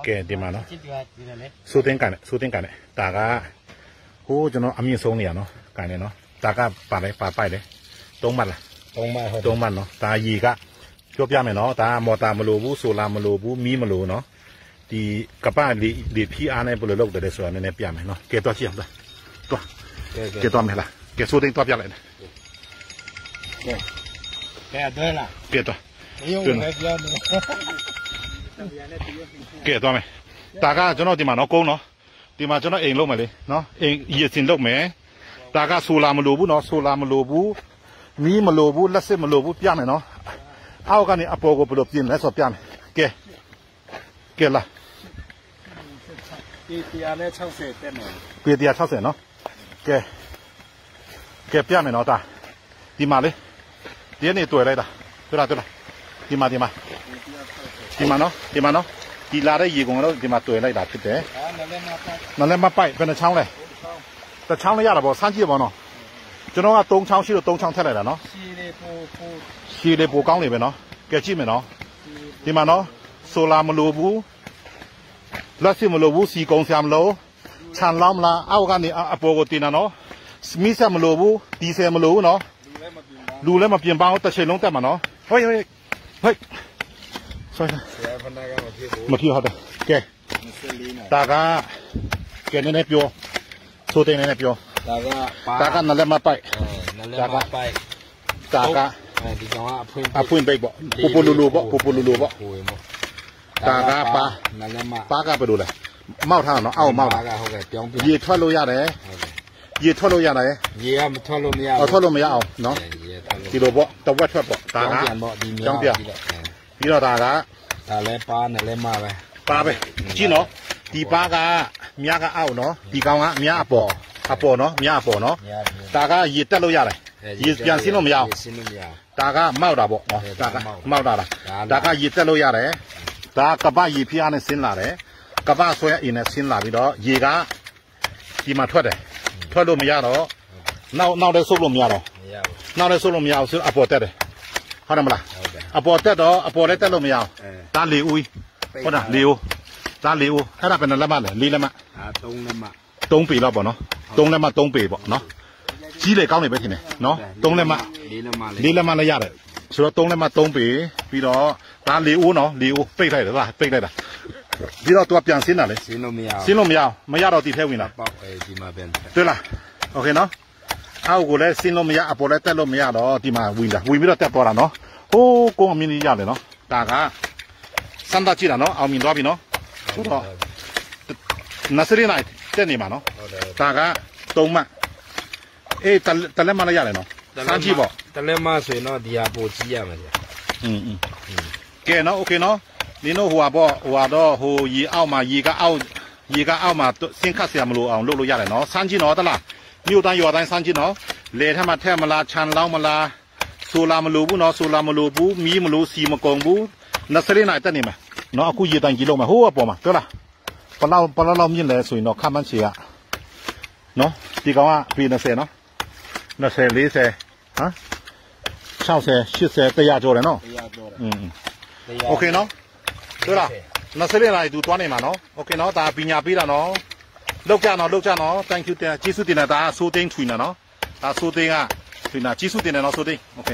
ကဲဒီမှာနော်စူတင်ကန်နဲ့ဒါကဟိုကျွန်တော်အမြင့်ဆုံးနေရနော်ကန်နေနော်ဒါကပါပိုက်လေ3 မှတ်လား3 မှတ်ဟုတ်3 မှတ်နော်ဒါရေကပြောပြမယ်နော်ဒါမော်တာမလိုဘူးဆိုလာမလိုဘူးမီးမလိုနော်ဒီကပလေဖြီးအားနဲ့ဘယ်လိုလုပ်တယ်ဆိုတာနည်းနည်းပြမယ်နော်ကဲတော့ကြည့်အောင်လားတော့ကဲတော့မယ်လားကဲစူတင်တော့ပြလိုက်ကဲအတွဲလားကဲတော့တွန်းကဲတော့မယ်ဒါကကျွန်တော်ဒီမှာနော်ကုန်းနော်ဒီမှာကျွန်တော်အိမ်လုပ်မယ်လေနော်အိမ်ရေစင်လုပ်မယ်ဒါကဆိုလာမလိုဘူးနော်ဆိုလာမလိုဘူးမီးမလိုဘူးလက်စစ်မလိုဘူးပြမယ်နော်အောက်ကနေအပေါ်ကိုဘယ်လိုပြင်လဲဆိုပြမယ်ကဲလားปีနဲ့60တက်မယ်ปี160နော်ကဲပြမယ်နော်ဒါဒီမှာလေဒီနေ့တွေ့လိုက်တာတွေ့လားဒီမှာနော်ဒီလာတဲ့ရေကုန်တော့ဒီမှာတွေ့လိုက်တာဖြစ်တယ်နလည်းမပိုက်ဘယ်နှချောင်းလဲတစ်ချောင်းလည်းရတာပေါ့စမ်းကြည့်ပါနော်ကျွန်တော်က3 ချောင်းရှိလို့3 ချောင်းထည့်လိုက်တာနော်ရှည်လေးပိုကောင်းနေပဲနော်ကဲကြည့်မယ်နော်ဒီမှာနော်ဆိုလာမလိုဘူးလက်စစ်မလိုဘူးစီကုံဆရာမလိုခြံလောင်းမလားအောက်ကနေအပေါ်ကိုတင်တာနော်မီးဆက်မလိုဘူးဒီဆယ်မလိုဘူးနော်လူလည်းမပြင်ပအောင်တစ်ချိန်လုံးတက်မှာနော်ဟိုဆွဲမဖြစ်ဟုတ်တယ်ကဲဒါကကဲနည်းနည်းပြောဆိုတဲ့နည်းနည်းပြောဒါကနလည်းမပိုက်ဒါကဒီကောင်အဖွင့်ပိတ်ပေါ့ပူလူလူပေါ့ဒါကပါကဘယ်လိုလဲမောက်ထားတော့အောက်မောက်တာဟုတ်ကဲ့ပြောင်းရေထွက်လို့ရတယ်ရေကမထွက်လို့မရထွက်လို့မရအောင်နော်ဒီလိုပေါ့တဝက်ထွက်ပေါ့ဒါကကြောင်းပြပြီးတော့ဒါလည်းပါနဲ့လည်းမပဲကြည့်နော်ဒီပါကမြားကအောက်နော်ဒီကောင်ကမြားအပေါ်နော်မြားအပေါ်နော်ဒါကရေတက်လို့ရတယ်ရေပြန်ဆင်းလို့မရအောင်ဒါကမောက်တာပေါ့နော်ဒါကမောက်တာလားဒါကရေတက်လို့ရတယ်ဒါကပရေဖျားနဲ့ဆင်းလာတယ်ကပဆွဲအင်းနဲ့ဆင်းလာပြီးတော့ရေကဒီမှာထွက်လို့မရတော့နောက်လည်းဆုပ်လို့မရတော့နောက်လည်းဆုပ်လို့မရအောင်ဆိုအပေါ်တက်တယ်ဟုတ်တယ်မလားအပေါ်တက်တော့အပေါ်လည်းတက်လို့မရအောင်ဒါလေဦးဟုတ်တာလေဦးဒါလေဦးအဲ့ဒါဘယ်နှလက်မလဲ4 လက်မ3 လက်မ3 ပေလောက်ပေါ့နော်3 လက်မ3 ပေပေါ့နော်ကြီးလေကောင်းနေပဲထင်တယ်နော်3 လက်မ4 လက်မလည်းရတယ်ဆိုတော့3 လက်မ3 ပေပြီးတော့ဒါလေဦးနော်လေဦးပိတ်လိုက်တယ်လားပိတ်လိုက်တာပြီးတော့သူကပြန်ဆင်းတာလေဆင်းလို့မရတော့ဒီထဲဝင်လာပေါက်ဒီမှာပြန်တွေ့လားโอเคနော်အောက်ကိုလည်းဆင်းလို့မရအပေါ်လည်းတက်လို့မရတော့ဒီမှာဝင်ပြီးတော့တက်သွားတာနော်ဟိုးကုန်းအမြင်ကြီးရတယ်နော်ဒါကစမ်းသပ်ကြည့်တာနော်အောင်မြင်သွားပြီနော်ဆိုတော့နစရီနိုင်တက်နေမှာနော်ဒါက3 မှတ်အေးတလက်မလည်းရတယ်နော်စမ်းကြည့်ပေါ့တလက်မဆိုရင်တော့ဒီဟာပိုကြီးရမယ်ကဲနော်โอเคနော်နင်တို့ဟိုတော့ဟိုရေအောက်မှာရေကအောက်မှာဆင်းခတ်เสียမလို့အောင်လုပ်လို့ရတယ်နော်စမ်းကြည့်နော်တလားမြို့တိုင်းရွာတိုင်းစမ်းကြည့်နော်လေထက်မှထက်မလားခြံလောင်းမလားဆိုလာမလို့ဘူးနော်ဆိုလာမလို့ဘူးမီးမလို့စီမကုန်ဘူးနစလေးနိုင်တက်နေမှာနော်အခုရေတိုင်ကြီးလုံးမှာဟိုးအပေါ်မှာတွေ့လားပလောက်မြင့်လဲဆိုရင်တော့ခမန်းချေကနော်ဒီကောင်ကပေ20နော်20 40ဟမ်60 80 100ကျော်တယ်နော်โอเคနော်တွေ့လားနစလေးနိုင်သူသွားနေမှာနော်โอเคနော်ဒါပညာပေးတာနော်လောက်ကြနော် thank you ကျေးဇူးတင်တာဒါဆိုသိန်းထွင်နော်ဒါဆိုသိန်းကထွင်တာကျေးဇူးတင်တယ်နော်ဆိုသိန်းโอเค